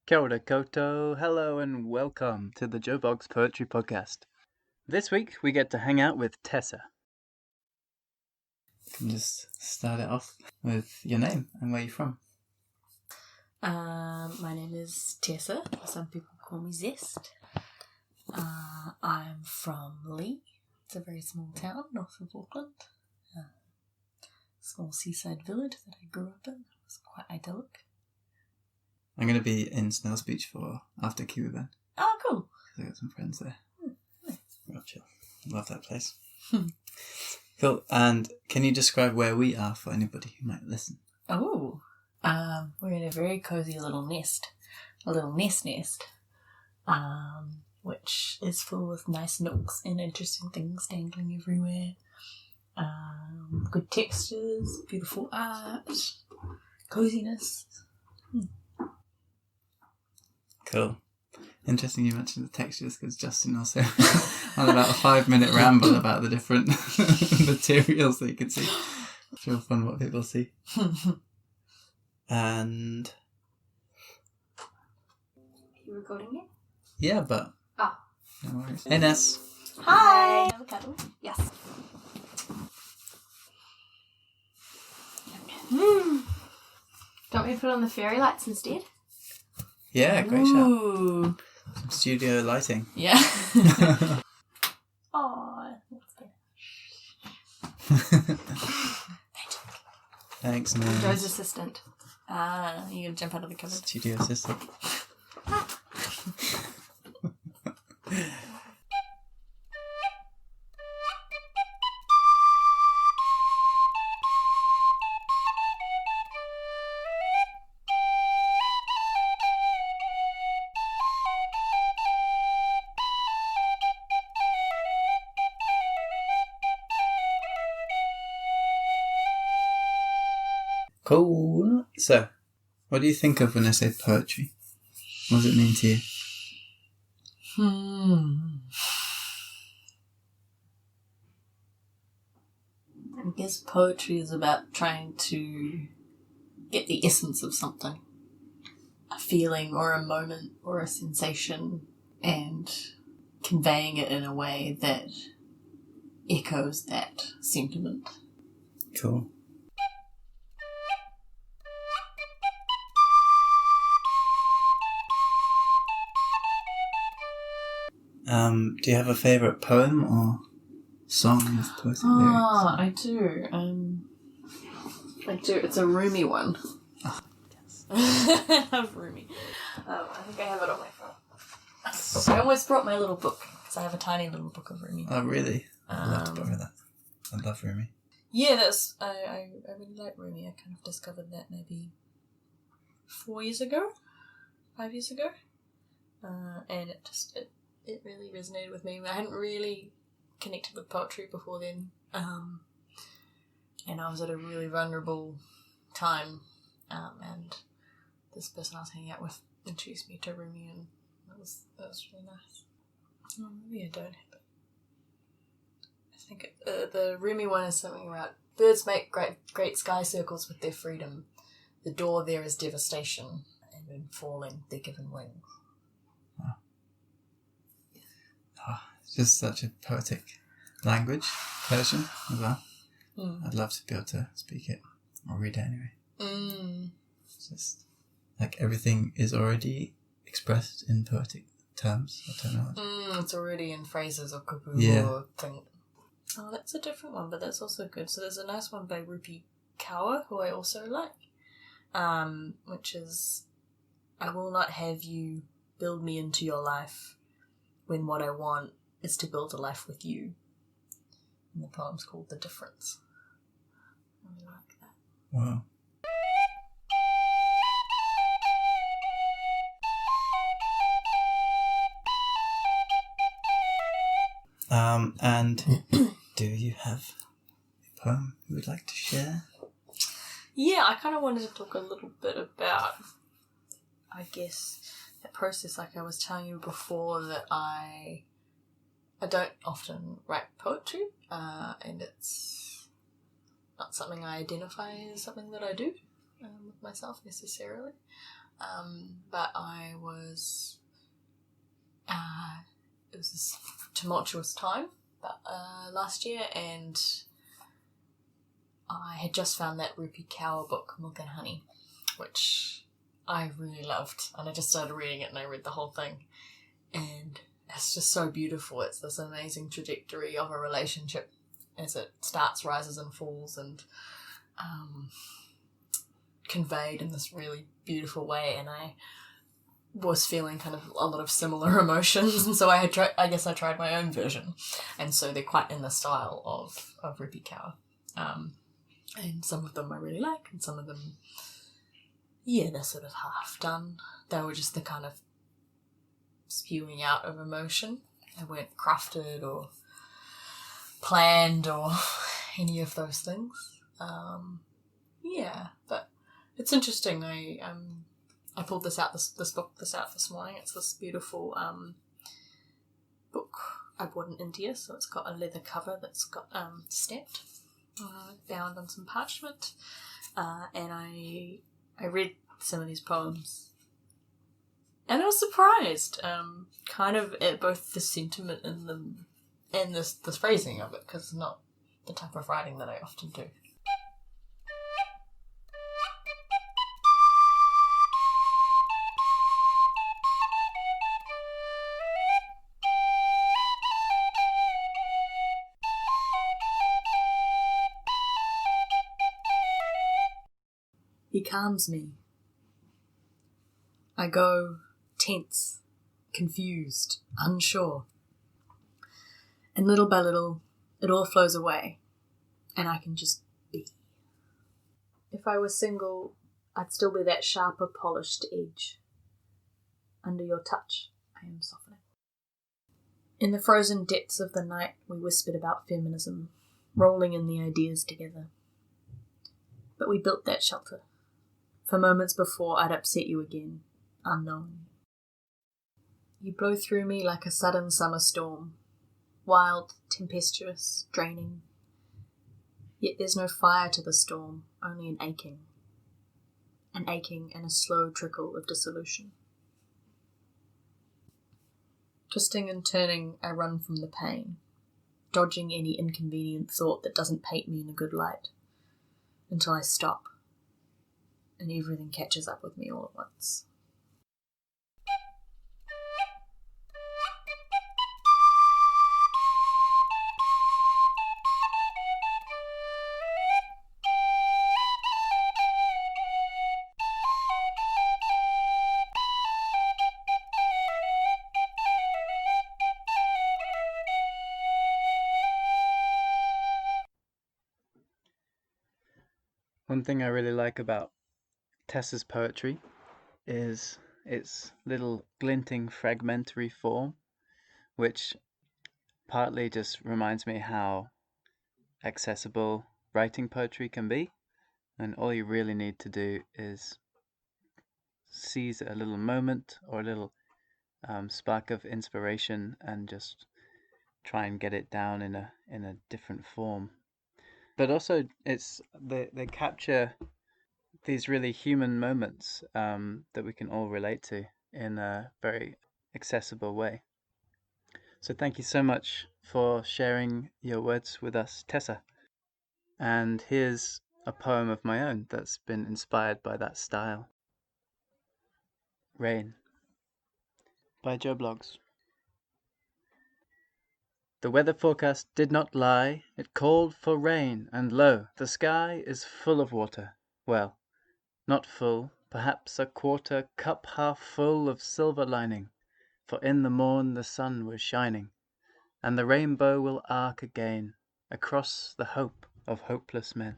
Kia ora koutou, hello and welcome to the JBP Poetry Podcast. This week we get to hang out with Tessa. You can just start it off with your name and where you're from. My name is Tessa. Some people call me Zest. I'm from Lee. It's a very small town north of Auckland. Small seaside village that I grew up in. It was quite idyllic. I'm going to be in Snail's Beach for after Kiwi Ben. Oh, cool. I got some friends there. Nice. Real chill. Love that place. Cool. And can you describe where we are for anybody who might listen? Oh, we're in a very cozy little nest. A little nest-nest. Which is full of nice nooks and interesting things dangling everywhere. Good textures, beautiful art, coziness. Cool. Interesting you mentioned the textures because Justin also had about a 5-minute ramble about the different materials that you can see. It's real fun what people see. And... Are you recording it? Yeah, but... Oh. No worries. Hey, Ness. Hi! Have a cuddle? Yes. Don't we put on the fairy lights instead? Yeah, great Ooh. shot. Some studio lighting. Yeah. Oh, that's good. Thanks, Joe's Ness. assistant. You gotta jump out of the cupboard. Studio assistant. Cool. So, what do you think of when I say poetry? What does it mean to you? I guess poetry is about trying to get the essence of something. A feeling or a moment or a sensation and conveying it in a way that echoes that sentiment. Cool. Do you have a favourite poem or song with poetic lyrics? I do. I do. It's a Rumi one. Oh, yes. I love Rumi. I think I have it on my phone. I almost brought my little book because I have a tiny little book of Rumi. Oh, really? I'd love to borrow that. I love Rumi. Yeah, that's. I really like Rumi. I kind of discovered that maybe 5 years ago, and it really resonated with me. I hadn't really connected with poetry before then, and I was at a really vulnerable time, and this person I was hanging out with introduced me to Rumi, and that was really nice. Oh, maybe I don't have it. I think the Rumi one is something about birds make great sky circles with their freedom. The door there is devastation, and when falling, they're given wings. Oh, it's just such a poetic language version as well. I'd love to be able to speak it or read it anyway. It's just like everything is already expressed in poetic terms. I don't know. It's already in phrases or kupu or thing. Oh, that's a different one, but that's also good. So there's a nice one by Rupi Kaur, who I also like, which is, I will not have you build me into your life when what I want is to build a life with you. And the poem's called The Difference. I really like that. Wow. And do you have a poem you would like to share? Yeah, I kind of wanted to talk a little bit about, I guess, that process. Like I was telling you before, that I don't often write poetry, and it's not something I identify as something that I do with myself necessarily. but I was... it was this tumultuous time last year, and I had just found that Rupi Kaur book, Milk and Honey, which I really loved, and I just started reading it and I read the whole thing, and it's just so beautiful. It's this amazing trajectory of a relationship as it starts, rises and falls, and conveyed in this really beautiful way, and I was feeling kind of a lot of similar emotions, and so I tried my own version, and so they're quite in the style of Rupi Kaur, and some of them I really like, and some of them, they're sort of half done. They were just the kind of spewing out of emotion. They weren't crafted or planned or any of those things. But it's interesting. I pulled this book out this morning. It's this beautiful book I bought in India. So it's got a leather cover that's got stamped, bound on some parchment, and I read some of these poems, and I was surprised, kind of at both the sentiment in them and this phrasing of it, because it's not the type of writing that I often do. He calms me. I go tense, confused, unsure. And little by little, it all flows away, and I can just be. If I were single, I'd still be that sharper, polished edge. Under your touch, I am softening. In the frozen depths of the night, we whispered about feminism, rolling in the ideas together. But we built that shelter. For moments before I'd upset you again, unknown. You blow through me like a sudden summer storm, wild, tempestuous, draining. Yet there's no fire to the storm, only an aching and a slow trickle of dissolution. Twisting and turning, I run from the pain, dodging any inconvenient thought that doesn't paint me in a good light, until I stop, and everything catches up with me all at once. One thing I really like about Tessa's poetry is its little glinting fragmentary form, which partly just reminds me how accessible writing poetry can be, and all you really need to do is seize a little moment or a little spark of inspiration and just try and get it down in a different form. But also it's they capture these really human moments that we can all relate to in a very accessible way. So thank you so much for sharing your words with us, Tessa. And here's a poem of my own that's been inspired by that style. Rain by Joe Blogs. The weather forecast did not lie. It called for rain, and lo, the sky is full of water. Well, not full, perhaps a quarter cup half full of silver lining, for in the morn the sun was shining, and the rainbow will arc again across the hope of hopeless men.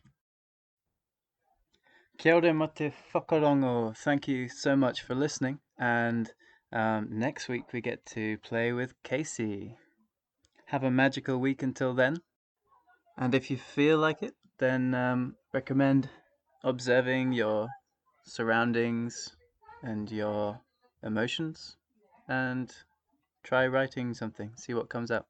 Kia ora mate whakarongo. Thank you so much for listening, and next week we get to play with Casey. Have a magical week until then, and if you feel like it, then recommend observing your surroundings and your emotions and try writing something, see what comes out.